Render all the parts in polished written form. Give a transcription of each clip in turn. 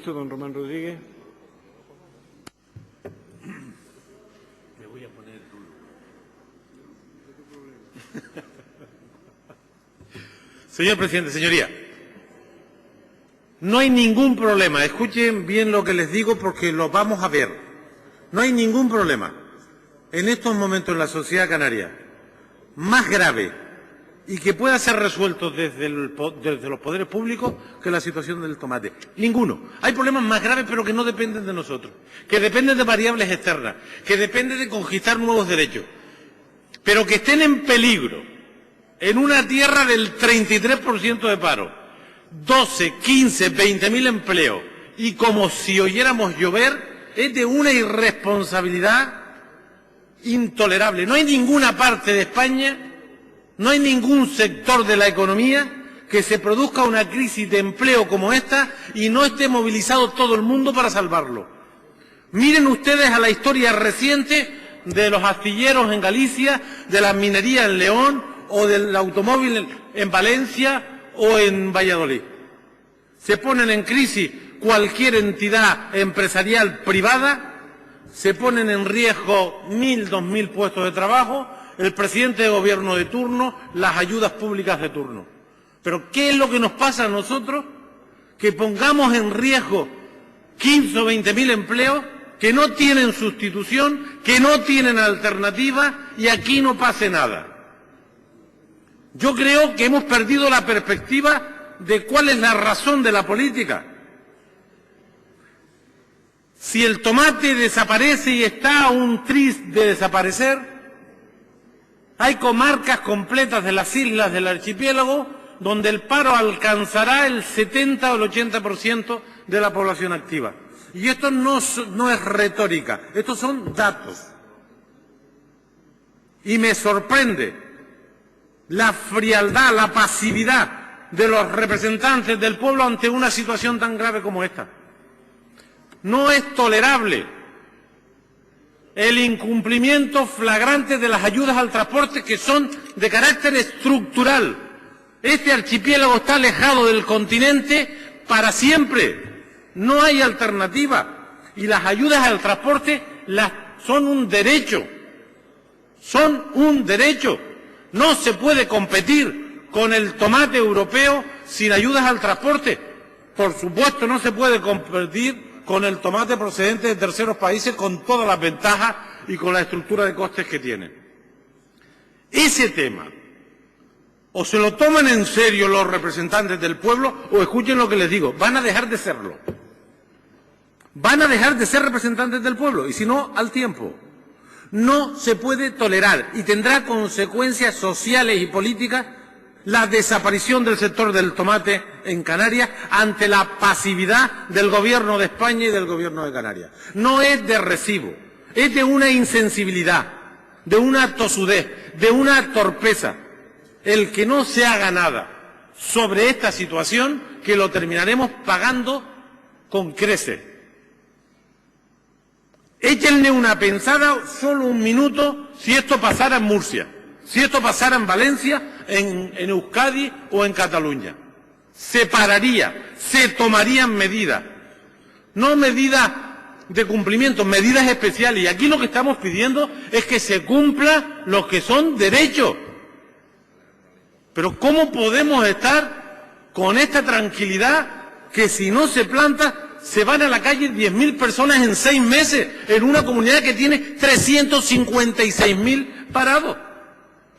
ministro, don Román Rodríguez. Me voy a poner duro. Señor presidente, señoría, no hay ningún problema. Escuchen bien lo que les digo porque lo vamos a ver. No hay ningún problema en estos momentos en la sociedad canaria más grave y que pueda ser resuelto desde los poderes públicos que la situación del tomate. Ninguno. Hay problemas más graves pero que no dependen de nosotros, que dependen de variables externas, que dependen de conquistar nuevos derechos, pero que estén en peligro en una tierra del 33% de paro, 12, 15, 20.000 empleos y como si oyéramos llover, es de una irresponsabilidad intolerable. No hay ninguna parte de España, no hay ningún sector de la economía que se produzca una crisis de empleo como esta y no esté movilizado todo el mundo para salvarlo. Miren ustedes a la historia reciente de los astilleros en Galicia, de la minería en León o del automóvil en Valencia o en Valladolid. Se ponen en crisis cualquier entidad empresarial privada, se ponen en riesgo 1.000, 2.000 puestos de trabajo, el presidente de gobierno de turno, las ayudas públicas de turno. Pero ¿qué es lo que nos pasa a nosotros? Que pongamos en riesgo 15 o 20.000 empleos que no tienen sustitución, que no tienen alternativa y aquí no pase nada. Yo creo que hemos perdido la perspectiva de cuál es la razón de la política. Si el tomate desaparece y está a un tris de desaparecer, hay comarcas completas de las islas del archipiélago donde el paro alcanzará el 70 o el 80% de la población activa. Y esto no es retórica, estos son datos. Y me sorprende la frialdad, la pasividad de los representantes del pueblo ante una situación tan grave como esta. No es tolerable el incumplimiento flagrante de las ayudas al transporte que son de carácter estructural. Este archipiélago está alejado del continente para siempre. No hay alternativa. Y las ayudas al transporte son un derecho. Son un derecho. No se puede competir con el tomate europeo sin ayudas al transporte. Por supuesto, no se puede competir con el tomate procedente de terceros países con todas las ventajas y con la estructura de costes que tiene. Ese tema, o se lo toman en serio los representantes del pueblo, o escuchen lo que les digo, van a dejar de serlo. Van a dejar de ser representantes del pueblo, y si no, al tiempo. No se puede tolerar y tendrá consecuencias sociales y políticas la desaparición del sector del tomate en Canarias ante la pasividad del Gobierno de España y del Gobierno de Canarias. No es de recibo, es de una insensibilidad, de una tosudez, de una torpeza, el que no se haga nada sobre esta situación que lo terminaremos pagando con creces. Échenle una pensada, solo un minuto, si esto pasara en Murcia, si esto pasara en Valencia, en Euskadi o en Cataluña. Se pararía, se tomarían medidas, no medidas de cumplimiento, medidas especiales. Y aquí lo que estamos pidiendo es que se cumplan los que son derechos. Pero ¿cómo podemos estar con esta tranquilidad que si no se planta se van a la calle 10.000 personas en 6 meses en una comunidad que tiene 356.000 parados?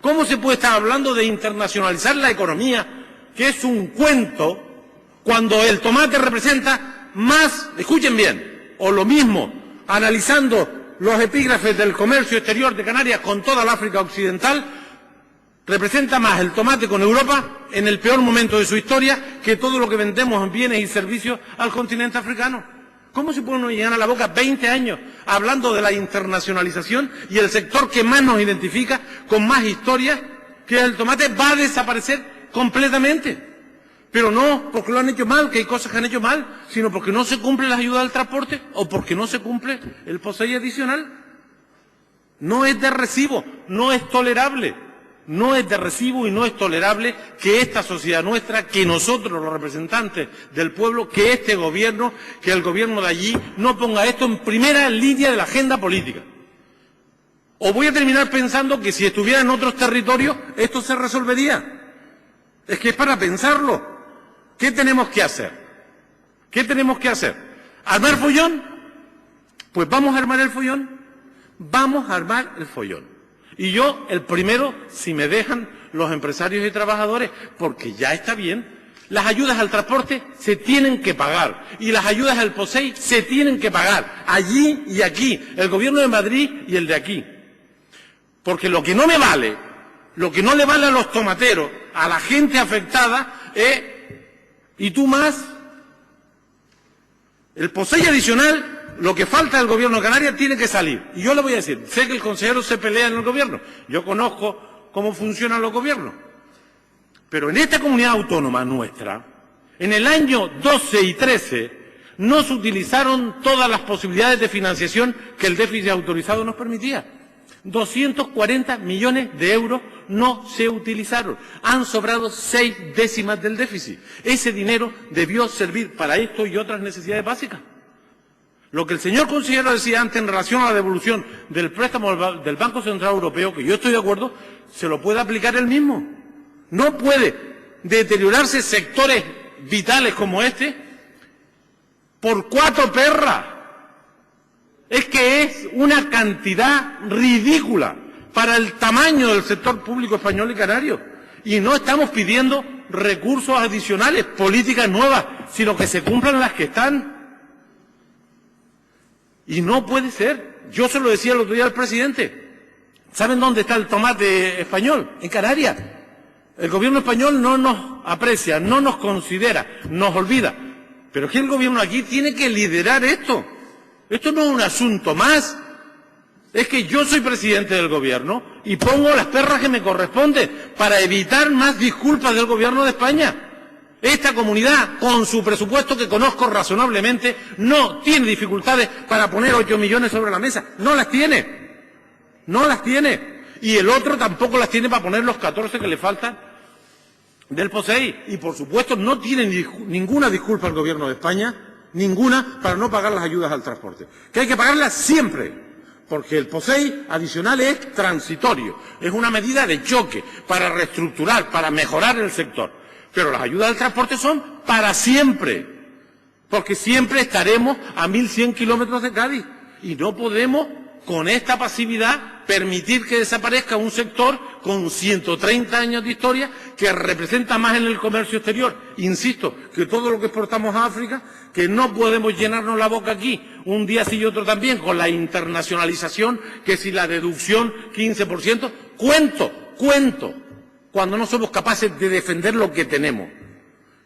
¿Cómo se puede estar hablando de internacionalizar la economía, que es un cuento, cuando el tomate representa más, escuchen bien, o lo mismo, analizando los epígrafes del comercio exterior de Canarias con toda la África Occidental, representa más el tomate con Europa en el peor momento de su historia que todo lo que vendemos en bienes y servicios al continente africano? ¿Cómo se puede llenar a la boca 20 años hablando de la internacionalización y el sector que más nos identifica, con más historia, que el tomate va a desaparecer completamente? Pero no porque lo han hecho mal, que hay cosas que han hecho mal, sino porque no se cumple las ayudas al transporte o porque no se cumple el POSEI adicional. No es de recibo, no es tolerable. No es de recibo y no es tolerable que esta sociedad nuestra, que nosotros los representantes del pueblo, que este gobierno, que el gobierno de allí no ponga esto en primera línea de la agenda política. O voy a terminar pensando que si estuviera en otros territorios esto se resolvería. Es que es para pensarlo. ¿Qué tenemos que hacer? ¿Qué tenemos que hacer? ¿Armar follón? Pues vamos a armar el follón. Vamos a armar el follón. Y yo, el primero, si me dejan los empresarios y trabajadores, porque ya está bien, las ayudas al transporte se tienen que pagar y las ayudas al POSEI se tienen que pagar, allí y aquí, el gobierno de Madrid y el de aquí. Porque lo que no me vale, lo que no le vale a los tomateros, a la gente afectada, es, ¿y tú más? El POSEI adicional, lo que falta del gobierno de Canarias tiene que salir. Y yo le voy a decir, sé que el consejero se pelea en el gobierno, yo conozco cómo funcionan los gobiernos, pero en esta comunidad autónoma nuestra, en el año 12 y 13, no se utilizaron todas las posibilidades de financiación que el déficit autorizado nos permitía. 240 millones de euros no se utilizaron. Han sobrado 6 décimas del déficit. Ese dinero debió servir para esto y otras necesidades básicas. Lo que el señor consejero decía antes en relación a la devolución del préstamo del Banco Central Europeo, que yo estoy de acuerdo, se lo puede aplicar él mismo. No puede deteriorarse sectores vitales como este por 4 perras. Es que es una cantidad ridícula para el tamaño del sector público español y canario. Y no estamos pidiendo recursos adicionales, políticas nuevas, sino que se cumplan las que están. Y no puede ser. Yo se lo decía el otro día al presidente. ¿Saben dónde está el tomate español? En Canarias. El gobierno español no nos aprecia, no nos considera, nos olvida. Pero es que el gobierno aquí tiene que liderar esto. Esto no es un asunto más. Es que yo soy presidente del gobierno y pongo las perras que me corresponden para evitar más disculpas del gobierno de España. Esta comunidad, con su presupuesto que conozco razonablemente, no tiene dificultades para poner 8 millones sobre la mesa. No las tiene. No las tiene. Y el otro tampoco las tiene para poner los 14 que le faltan del POSEI. Y por supuesto no tiene ninguna disculpa el gobierno de España, ninguna, para no pagar las ayudas al transporte. Que hay que pagarlas siempre. Porque el POSEI adicional es transitorio. Es una medida de choque para reestructurar, para mejorar el sector. Pero las ayudas al transporte son para siempre, porque siempre estaremos a 1.100 kilómetros de Cádiz y no podemos, con esta pasividad, permitir que desaparezca un sector con 130 años de historia que representa más en el comercio exterior, insisto, que todo lo que exportamos a África, que no podemos llenarnos la boca aquí, un día sí y otro también, con la internacionalización, que si la deducción 15%, cuento. Cuando no somos capaces de defender lo que tenemos.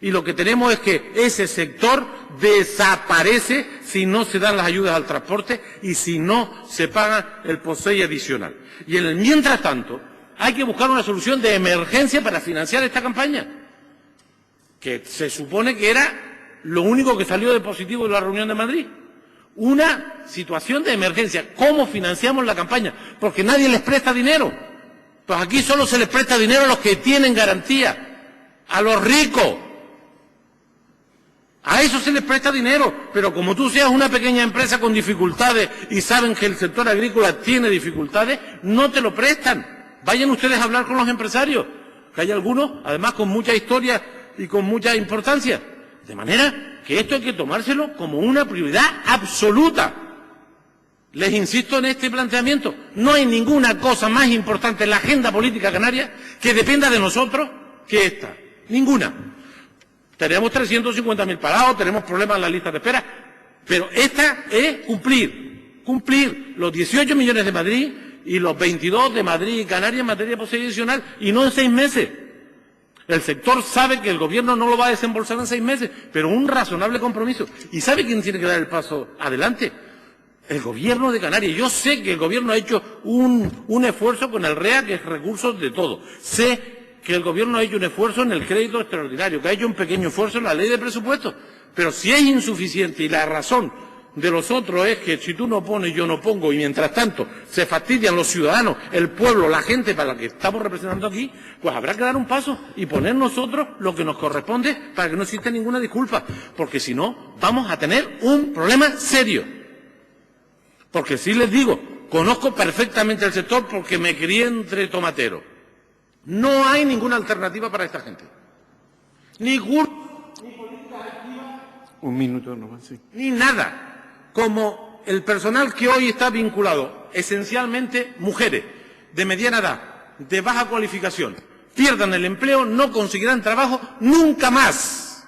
Y lo que tenemos es que ese sector desaparece si no se dan las ayudas al transporte y si no se paga el POSEI adicional. Y en el mientras tanto, hay que buscar una solución de emergencia para financiar esta campaña, que se supone que era lo único que salió de positivo de la reunión de Madrid. Una situación de emergencia. ¿Cómo financiamos la campaña? Porque nadie les presta dinero. Pues aquí solo se les presta dinero a los que tienen garantía, a los ricos. A eso se les presta dinero, pero como tú seas una pequeña empresa con dificultades y saben que el sector agrícola tiene dificultades, no te lo prestan. Vayan ustedes a hablar con los empresarios, que hay algunos, además con mucha historia y con mucha importancia. De manera que esto hay que tomárselo como una prioridad absoluta. Les insisto en este planteamiento, no hay ninguna cosa más importante en la agenda política canaria que dependa de nosotros que esta. Ninguna. Tenemos 350.000 parados, tenemos problemas en la lista de espera, pero esta es cumplir los 18 millones de Madrid y los 22 de Madrid y Canarias en materia de POSEI adicional, y no en 6 meses. El sector sabe que el gobierno no lo va a desembolsar en 6 meses, pero un razonable compromiso. ¿Y sabe quién tiene que dar el paso adelante? El gobierno de Canarias. Yo sé que el gobierno ha hecho un esfuerzo con el REA, que es recursos de todo. Sé que el gobierno ha hecho un esfuerzo en el crédito extraordinario, que ha hecho un pequeño esfuerzo en la ley de presupuestos. Pero si es insuficiente y la razón de los otros es que si tú no pones, yo no pongo, y mientras tanto se fastidian los ciudadanos, el pueblo, la gente para la que estamos representando aquí, pues habrá que dar un paso y poner nosotros lo que nos corresponde para que no exista ninguna disculpa, porque si no, vamos a tener un problema serio. Porque sí les digo, conozco perfectamente el sector porque me crié entre tomateros. No hay ninguna alternativa para esta gente. Ni políticas activas. Un minuto nomás, sí. Ni nada. Como el personal que hoy está vinculado, esencialmente mujeres de mediana edad, de baja cualificación, pierdan el empleo, no conseguirán trabajo nunca más.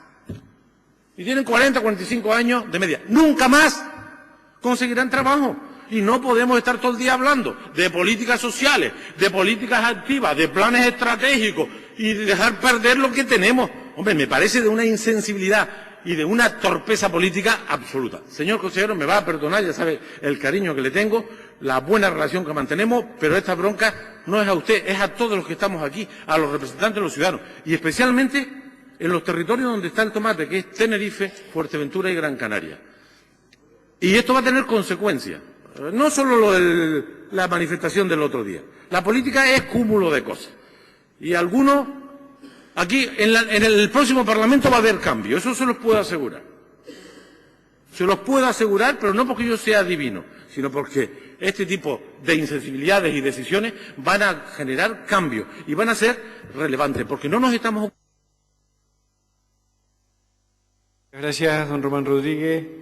Y tienen 40, 45 años de media. Nunca más conseguirán trabajo. Y no podemos estar todo el día hablando de políticas sociales, de políticas activas, de planes estratégicos y de dejar perder lo que tenemos. Hombre, me parece de una insensibilidad y de una torpeza política absoluta. Señor consejero, me va a perdonar, ya sabe el cariño que le tengo, la buena relación que mantenemos, pero esta bronca no es a usted, es a todos los que estamos aquí, a los representantes de los ciudadanos, y especialmente en los territorios donde está el tomate, que es Tenerife, Fuerteventura y Gran Canaria. Y esto va a tener consecuencias. No solo lo de la manifestación del otro día. La política es cúmulo de cosas. Y algunos, aquí en el próximo Parlamento va a haber cambio, eso se los puedo asegurar. Se los puedo asegurar, pero no porque yo sea divino, sino porque este tipo de insensibilidades y decisiones van a generar cambios y van a ser relevantes, porque no nos estamos... Gracias, don Román Rodríguez.